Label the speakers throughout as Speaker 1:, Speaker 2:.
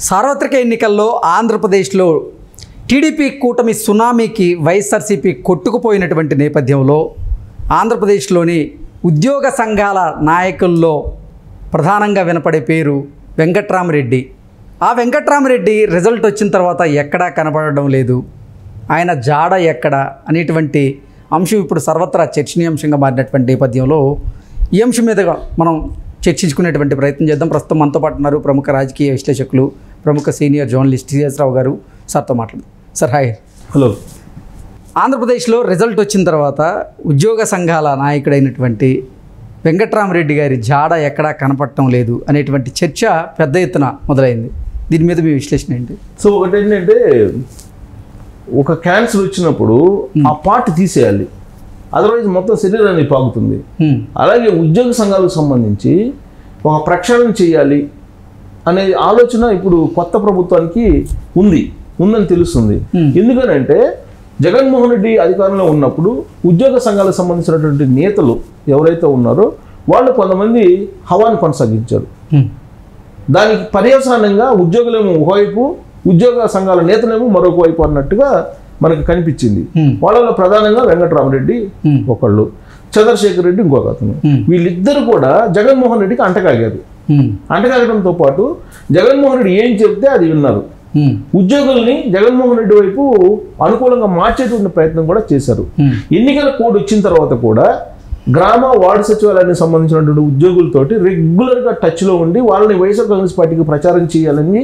Speaker 1: సార్వత్రిక ఎన్నికల్లో ఆంధ్రప్రదేశ్లో టీడీపీ కూటమి సునామీకి వైఎస్ఆర్సీపీ కొట్టుకుపోయినటువంటి నేపథ్యంలో ఆంధ్రప్రదేశ్లోని ఉద్యోగ సంఘాల నాయకుల్లో ప్రధానంగా వినపడే పేరు వెంకట్రామరెడ్డి. ఆ వెంకట్రామరెడ్డి రిజల్ట్ వచ్చిన తర్వాత ఎక్కడా కనబడడం లేదు. ఆయన జాడ ఎక్కడ అనేటువంటి అంశం ఇప్పుడు సర్వత్రా చర్చనీయాంశంగా మారినటువంటి నేపథ్యంలో ఈ అంశం మీదుగా మనం చర్చించుకునేటువంటి ప్రయత్నం చేద్దాం. ప్రస్తుతం మనతో పాటు ఉన్నారు ప్రముఖ రాజకీయ విశ్లేషకులు, ప్రముఖ సీనియర్ జర్నలిస్ట్ సిఎస్ రావు గారు. సార్తో మాట్లాడు. Sir hi.
Speaker 2: హలో.
Speaker 1: ఆంధ్రప్రదేశ్లో రిజల్ట్ వచ్చిన తర్వాత ఉద్యోగ సంఘాల నాయకుడైనటువంటి వెంకట్రామరెడ్డి గారి జాడ ఎక్కడా కనపడటం లేదు అనేటువంటి చర్చ పెద్ద ఎత్తున మొదలైంది. దీని మీద మీ విశ్లేషణ ఏంటి?
Speaker 2: సో ఒకటి ఏంటంటే, ఒక క్యాన్సర్ వచ్చినప్పుడు ఆ పార్ట్ తీసేయాలి, అదర్వైజ్ మొత్తం శరీరాన్ని పాకుతుంది. అలాగే ఉద్యోగ సంఘాలకు సంబంధించి ఒక ప్రక్షాళన చేయాలి అనే ఆలోచన ఇప్పుడు కొత్త ప్రభుత్వానికి ఉందని తెలుస్తుంది. ఎందుకనంటే జగన్మోహన్ రెడ్డి అధికారంలో ఉన్నప్పుడు ఉద్యోగ సంఘాలకు సంబంధించినటువంటి నేతలు ఎవరైతే ఉన్నారో వాళ్ళు కొంతమంది హవాను కొనసాగించారు. దానికి పర్యవసానంగా ఉద్యోగులేమో ఒకవైపు, ఉద్యోగ సంఘాల నేతలేమో మరొక వైపు అన్నట్టుగా మనకు కనిపించింది. వాళ్ళలో ప్రధానంగా వెంకట్రామరెడ్డి ఒకళ్ళు, చంద్రశేఖర్ రెడ్డి ఇంకొక అతను. వీళ్ళిద్దరు కూడా జగన్మోహన్ రెడ్డికి అంటకాగారు. అంటకాగడంతో పాటు జగన్మోహన్ రెడ్డి ఏం చెప్తే అది విన్నారు. ఉద్యోగుల్ని జగన్మోహన్ రెడ్డి వైపు అనుకూలంగా మార్చేటువంటి ప్రయత్నం కూడా చేశారు. ఎన్నికల కోడ్ వచ్చిన తర్వాత కూడా గ్రామ వార్డు సచివాలయానికి సంబంధించినటువంటి ఉద్యోగులతోటి రెగ్యులర్గా టచ్లో ఉండి వాళ్ళని వైఎస్ఆర్ కాంగ్రెస్ పార్టీకి ప్రచారం చేయాలని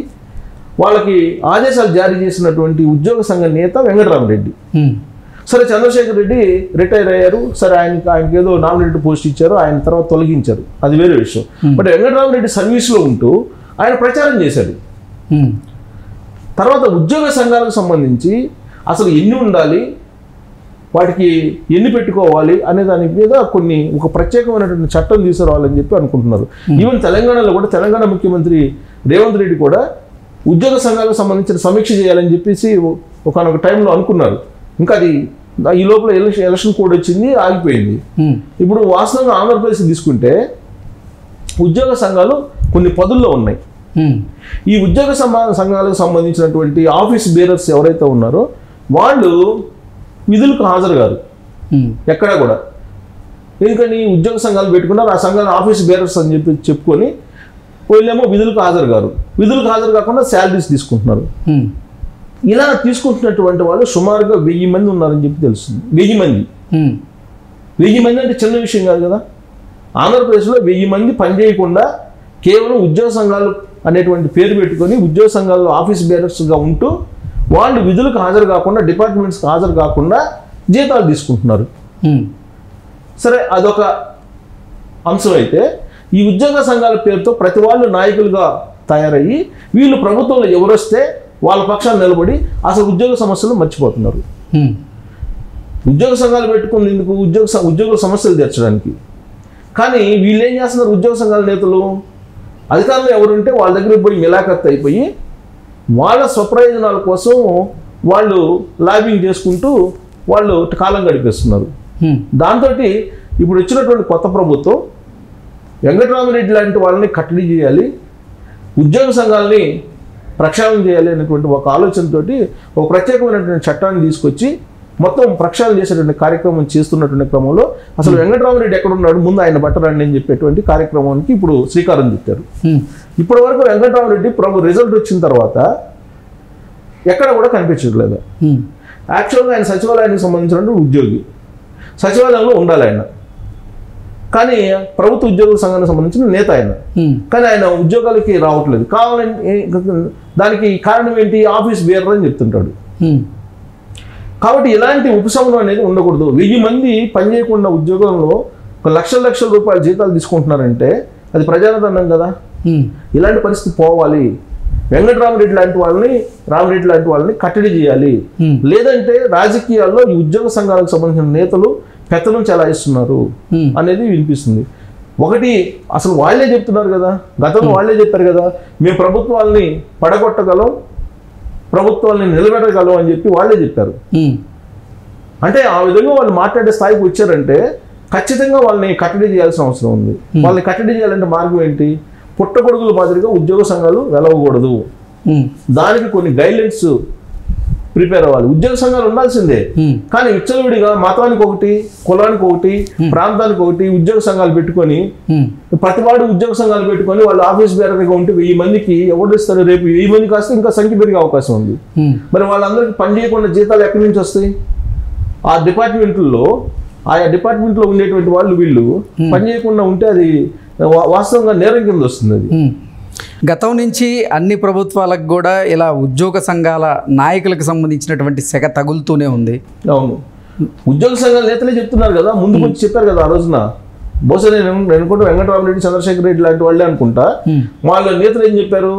Speaker 2: వాళ్ళకి ఆదేశాలు జారీ చేసినటువంటి ఉద్యోగ సంఘ నేత వెంకట్రామరెడ్డి. సరే, చంద్రశేఖర్ రెడ్డి రిటైర్ అయ్యారు. సరే, ఆయనకి ఏదో నామినేటెడ్ పోస్ట్ ఇచ్చారు, ఆయన తర్వాత తొలగించారు, అది వేరే విషయం. బట్ వెంకట్రామరెడ్డి సర్వీస్లో ఉంటూ ఆయన ప్రచారం చేశాడు. తర్వాత ఉద్యోగ సంఘాలకు సంబంధించి అసలు ఎన్ని ఉండాలి, వాటికి ఎన్ని పెట్టుకోవాలి అనే దాని మీద ఒక ప్రత్యేకమైనటువంటి చట్టం తీసుకురావాలని చెప్పి అనుకుంటున్నారు. ఈవెన్ తెలంగాణలో కూడా తెలంగాణ ముఖ్యమంత్రి రేవంత్ రెడ్డి కూడా ఉద్యోగ సంఘాలకు సంబంధించిన సమీక్ష చేయాలని చెప్పేసి ఒకనొక టైంలో అనుకున్నారు. ఇంకా అది ఈ లోపల ఎలక్షన్ కోడ్ వచ్చింది, ఆగిపోయింది. ఇప్పుడు వాస్తవంగా ఆంధ్రప్రదేశ్ తీసుకుంటే ఉద్యోగ సంఘాలు కొన్ని పదుల్లో ఉన్నాయి. ఈ ఉద్యోగ సంఘాలకు సంబంధించినటువంటి ఆఫీస్ బేరర్స్ ఎవరైతే ఉన్నారో వాళ్ళు విధులకు హాజరు కాదు ఎక్కడా కూడా. ఎందుకని ఉద్యోగ సంఘాలు పెట్టుకున్నారు, ఆ సంఘాలు ఆఫీస్ బేరర్స్ అని చెప్పుకొని వీళ్ళేమో విధులకు హాజరు కాదు. విధులకు హాజరు కాకుండా శాలరీస్ తీసుకుంటున్నారు. ఇలా తీసుకుంటున్నటువంటి వాళ్ళు సుమారుగా 1000 మంది ఉన్నారని చెప్పి తెలుస్తుంది. 1000 మంది 1000 మంది అంటే చిన్న విషయం కాదు కదా. ఆంధ్రప్రదేశ్లో 1000 మంది పనిచేయకుండా కేవలం ఉద్యోగ సంఘాలు అనేటువంటి పేరు పెట్టుకొని ఉద్యోగ సంఘాల్లో ఆఫీస్ బేరర్స్గా ఉంటూ వాళ్ళు విధులకు హాజరు కాకుండా, డిపార్ట్మెంట్స్కి హాజరు కాకుండా జీతాలు తీసుకుంటున్నారు. సరే, అదొక అంశం అయితే, ఈ ఉద్యోగ సంఘాల పేరుతో ప్రతి వాళ్ళు నాయకులుగా తయారయ్యి వీళ్ళు ప్రభుత్వంలో ఎవరొస్తే వాళ్ళ పక్షాన్ని నిలబడి అసలు ఉద్యోగ సమస్యలు మర్చిపోతున్నారు. ఉద్యోగ సంఘాలు పెట్టుకుని ఎందుకు? ఉద్యోగుల సమస్యలు తీర్చడానికి. కానీ వీళ్ళు ఏం చేస్తున్నారు? ఉద్యోగ సంఘాల నేతలు అధికారంలో ఎవరుంటే వాళ్ళ దగ్గర పోయి మిలాఖత్ అయిపోయి వాళ్ళ స్వప్రయోజనాల కోసం వాళ్ళు లాబింగ్ చేసుకుంటూ వాళ్ళు కాలం గడిపేస్తున్నారు. దాంతో ఇప్పుడు వచ్చినటువంటి కొత్త ప్రభుత్వం వెంకట్రామరెడ్డి లాంటి వాళ్ళని కట్టడి చేయాలి, ఉద్యోగ సంఘాలని ప్రక్షాళన చేయాలి అనేటువంటి ఒక ఆలోచనతో ఒక ప్రత్యేకమైనటువంటి చట్టాన్ని తీసుకొచ్చి మొత్తం ప్రక్షాళన చేసేటువంటి కార్యక్రమం చేస్తున్నటువంటి క్రమంలో అసలు వెంకట్రామరెడ్డి ఎక్కడున్నాడు, ముందు ఆయన బట్టరండి అని చెప్పేటువంటి కార్యక్రమానికి ఇప్పుడు శ్రీకారం చుట్టారు. ఇప్పటి వరకు వెంకట్రామరెడ్డి రిజల్ట్ వచ్చిన తర్వాత ఎక్కడ కూడా కనిపించట్లేదు. యాక్చువల్గా ఆయన సచివాలయానికి సంబంధించినటువంటి ఉద్యోగి, సచివాలయంలో ఉండాలి ఆయన, కానీ ప్రభుత్వ ఉద్యోగుల సంఘానికి సంబంధించిన నేత ఆయన, కానీ ఆయన ఉద్యోగాలకి రావట్లేదు. కావాలని దానికి కారణం ఏంటి? ఆఫీస్ బేరర్ అని చెప్తుంటాడు. కాబట్టి ఇలాంటి ఉపశమనం అనేది ఉండకూడదు. 1000 మంది పనిచేయకుండా ఉద్యోగంలో లక్షల రూపాయల జీతాలు తీసుకుంటున్నారంటే అది ప్రజాధనం కదా. ఇలాంటి పరిస్థితి పోవాలి. వెంకట్రామరెడ్డి లాంటి వాళ్ళని కట్టడి చేయాలి. లేదంటే రాజకీయాల్లో ఈ ఉద్యోగ సంఘాలకు సంబంధించిన నేతలు పెత్తనం చెలాయిస్తున్నారు అనేది వినిపిస్తుంది. ఒకటి, అసలు వాళ్ళే చెప్తున్నారు కదా, గతంలో వాళ్ళే చెప్పారు కదా, మేము ప్రభుత్వాలని పడగొట్టగలం, ప్రభుత్వాలని నిలబెట్టగలం అని చెప్పి వాళ్ళే చెప్పారు. అంటే ఆ విధంగా వాళ్ళు మాట్లాడే స్థాయికి వచ్చారంటే ఖచ్చితంగా వాళ్ళని కట్టడి చేయాల్సిన అవసరం ఉంది. వాళ్ళని కట్టడి చేయాలంటే మార్గం ఏంటి? పుట్టగొడుగుల మాదిరిగా ఉద్యోగ సంఘాలు వెలవకూడదు. దానికి కొన్ని గైడ్లైన్స్ ప్రిపేర్ అవ్వాలి. ఉద్యోగ సంఘాలు ఉండాల్సిందే, కానీ విచ్చలవిడిగా మతానికి ఒకటి, కులానికి ఒకటి, ప్రాంతానికి ఒకటి ఉద్యోగ సంఘాలు పెట్టుకొని ప్రతివాడు ఉద్యోగ సంఘాలు పెట్టుకొని వాళ్ళు ఆఫీస్ బేరర్గా ఉంటే 1000 మందికి ఎవరు ఇస్తారు? రేపు 1000 మంది కాస్తే ఇంకా సంఖ్య పెరిగే అవకాశం ఉంది. మరి వాళ్ళందరికీ పని చేయకుండా జీతాలు ఎక్కడి నుంచి వస్తాయి? ఆయా డిపార్ట్మెంట్లో ఉండేటువంటి వాళ్ళు వీళ్ళు పని చేయకుండా ఉంటే అది వాస్తవంగా నేరం కింద వస్తుంది. అది
Speaker 1: గతం నుంచి అన్ని ప్రభుత్వాలకు కూడా ఇలా ఉద్యోగ సంఘాల నాయకులకు సంబంధించినటువంటి సెగ తగులుతూనే ఉంది.
Speaker 2: అవును, ఉద్యోగ సంఘాల నేతలే చెప్తున్నారు కదా, ముందుకు వచ్చి చెప్పారు కదా ఆ రోజున. బహుశా నేను అనుకుంటా వెంకటరామరెడ్డి, చంద్రశేఖర్ రెడ్డి లాంటి వాళ్ళే అనుకుంటా. వాళ్ళ నేతలు ఏం చెప్పారు?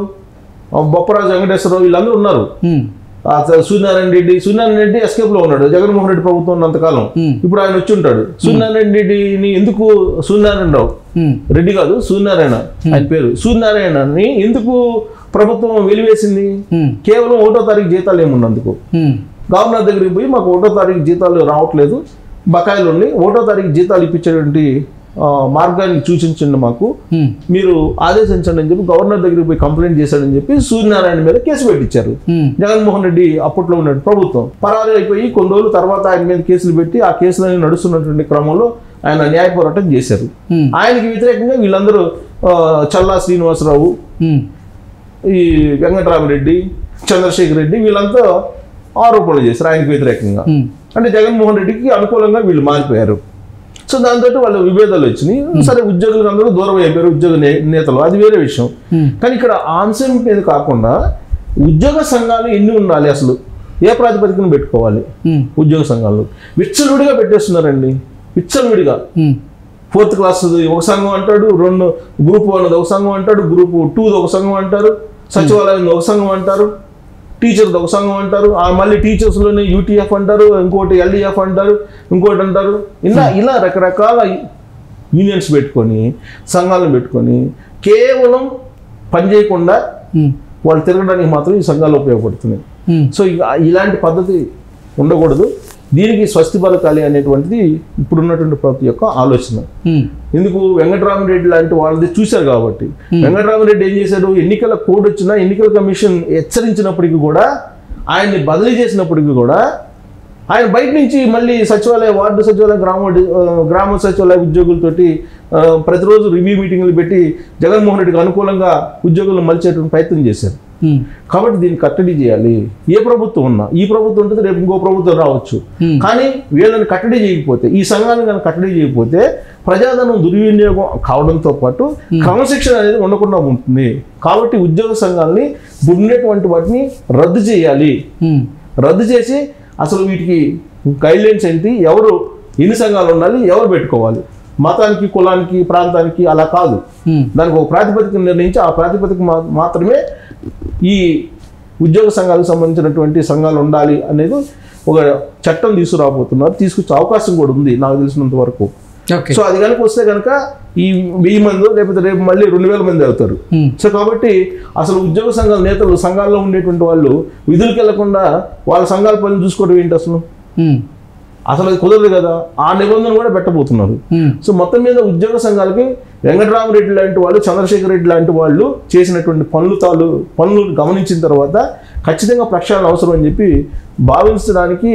Speaker 2: బొప్పరాజు వెంకటేశ్వరరావు వీళ్ళందరూ ఉన్నారు. సూర్యనారాయణ రెడ్డి ఎస్కేప్ లో ఉన్నాడు జగన్మోహన్ రెడ్డి ప్రభుత్వం ఉన్నంతకాలం. ఇప్పుడు ఆయన వచ్చి ఉంటాడు. సూర్యనారాయణ రెడ్డిని ఎందుకు, సూర్యనారాయణ రావు రెడ్డి కాదు, సూర్యనారాయణ ఆయన పేరు, సూర్యనారాయణని ఎందుకు ప్రభుత్వం వెలివేసింది? కేవలం 1వ తారీఖు జీతాలు ఏమున్నందుకు. గవర్నర్ దగ్గరికి పోయి మాకు 1వ తారీఖు జీతాలు రావట్లేదు, బకాయిలు ఉన్నాయి, 1వ తారీఖు జీతాలు ఇప్పించేటువంటి మార్గాన్ని సూచించండి మాకు, మీరు ఆదేశించండి అని చెప్పి గవర్నర్ దగ్గరికి పోయి కంప్లైంట్ చేశాడని చెప్పి సూర్యనారాయణ మీద కేసు పెట్టించారు. జగన్మోహన్ రెడ్డి అప్పట్లో ఉన్న ప్రభుత్వం పరారు అయిపోయి కొన్ని రోజుల తర్వాత ఆయన మీద కేసులు పెట్టి ఆ కేసులన్నీ నడుస్తున్నటువంటి క్రమంలో ఆయన న్యాయ పోరాటం చేశారు. ఆయనకి వ్యతిరేకంగా వీళ్ళందరూ చల్లా శ్రీనివాసరావు, ఈ వెంకటరామరెడ్డి, చంద్రశేఖర్ రెడ్డి వీళ్ళంతా ఆరోపణలు చేశారు ఆయనకు వ్యతిరేకంగా. అంటే జగన్మోహన్ రెడ్డికి అనుకూలంగా వీళ్ళు మారిపోయారు. సో దాంతో వాళ్ళు విభేదాలు వచ్చినాయి. సరే, ఉద్యోగులకు అందరూ దూరం అయిపోయారు, ఉద్యోగ నేతలు, అది వేరే విషయం. కానీ ఇక్కడ అంశం మీద కాకుండా ఉద్యోగ సంఘాలు ఎన్ని ఉండాలి, అసలు ఏ ప్రాతిపదికను పెట్టుకోవాలి? ఉద్యోగ సంఘాలు విచ్చలవిడిగా పెట్టేస్తున్నారండి, విచ్చలవిడిగా. 4th క్లాస్ ఒక సంఘం అంటాడు, గ్రూప్ 1 ఒక సంఘం అంటాడు, గ్రూప్ 2 ఒక సంఘం అంటారు, సచివాలయం ఒక సంఘం అంటారు, టీచర్స్ ఒక సంఘం అంటారు, మళ్ళీ టీచర్స్లోనే యూటీఎఫ్ అంటారు, ఇంకోటి ఎల్డీఎఫ్ అంటారు, ఇంకోటి అంటారు. ఇలా రకరకాల యూనియన్స్ పెట్టుకొని, సంఘాలను పెట్టుకొని కేవలం పని చేయకుండా వాళ్ళు తిరగడానికి మాత్రం ఈ సంఘాలు ఉపయోగపడుతున్నాయి. సో ఇలాంటి పద్ధతి ఉండకూడదు. దీనికి స్వస్తి పలకాలి అనేటువంటిది ఇప్పుడున్నటువంటి ప్రభుత్వం యొక్క ఆలోచన. ఎందుకు? వెంకటరామరెడ్డి లాంటి వాళ్ళది చూశారు కాబట్టి. వెంకటరామరెడ్డి ఏం చేశాడు? ఎన్నికల కోడ్ వచ్చినా, ఎన్నికల కమిషన్ హెచ్చరించినప్పటికీ కూడా, ఆయన్ని బదిలీ చేసినప్పటికీ కూడా ఆయన బయట నుంచి మళ్ళీ సచివాలయ, వార్డు సచివాలయ, గ్రామ సచివాలయ ఉద్యోగులతోటి ప్రతిరోజు రివ్యూ మీటింగ్లు పెట్టి జగన్మోహన్ రెడ్డికి అనుకూలంగా ఉద్యోగులను మలిచేటువంటి ప్రయత్నం చేశారు. కాబట్టి దీన్ని కట్టడి చేయాలి. ఏ ప్రభుత్వం ఉన్నా, ఈ ప్రభుత్వం ఉంటుంది, రేపు ఇంకో ప్రభుత్వం రావచ్చు, కానీ వీళ్ళని కట్టడి చేయకపోతే, ఈ సంఘాలను కనుక కట్టడి చేయకపోతే ప్రజాధనం దుర్వినియోగం కావడంతో పాటు క్రమశిక్షణ అనేది ఉండకుండా ఉంటుంది. కాబట్టి ఉద్యోగ సంఘాలని ఉన్నటువంటి వాటిని రద్దు చేయాలి. రద్దు చేసి అసలు వీటికి గైడ్లైన్స్ ఏంటి, ఎవరు ఎన్ని సంఘాలు ఉండాలి, ఎవరు పెట్టుకోవాలి, మతానికి, కులానికి, ప్రాంతానికి అలా కాదు. దానికి ఒక ప్రాతిపదిక నిర్ణయించి ఆ ప్రాతిపదిక మాత్రమే ఈ ఉద్యోగ సంఘాలకు సంబంధించినటువంటి సంఘాలు ఉండాలి అనేది ఒక చట్టం తీసుకురాబోతున్నారు. తీసుకొచ్చే అవకాశం కూడా ఉంది నాకు తెలిసినంత వరకు. సో అది కనుక వస్తే కనుక ఈ 1000 మంది లేకపోతే రేపు మళ్ళీ 2000 మంది అవుతారు. సో కాబట్టి అసలు ఉద్యోగ సంఘాల నేతలు, సంఘాల్లో ఉండేటువంటి వాళ్ళు విధులకు వెళ్లకుండా వాళ్ళ సంఘాల పనులు చూసుకోవడం ఏంటి అసలు? అసలు అది కుదరదు కదా. ఆ నిబంధన కూడా పెట్టబోతున్నారు. సో మొత్తం మీద ఉద్యోగ సంఘాలకి వెంకటరామరెడ్డి లాంటి వాళ్ళు, చంద్రశేఖర్ రెడ్డి లాంటి వాళ్ళు చేసినటువంటి పనులు గమనించిన తర్వాత ఖచ్చితంగా ప్రక్షాళన అవసరం అని చెప్పి భావించడానికి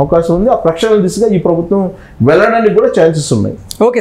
Speaker 2: అవకాశం ఉంది. ఆ ప్రక్షాళన దిశగా ఈ ప్రభుత్వం వెళ్ళడానికి కూడా ఛాన్సెస్ ఉన్నాయి.
Speaker 1: ఓకే.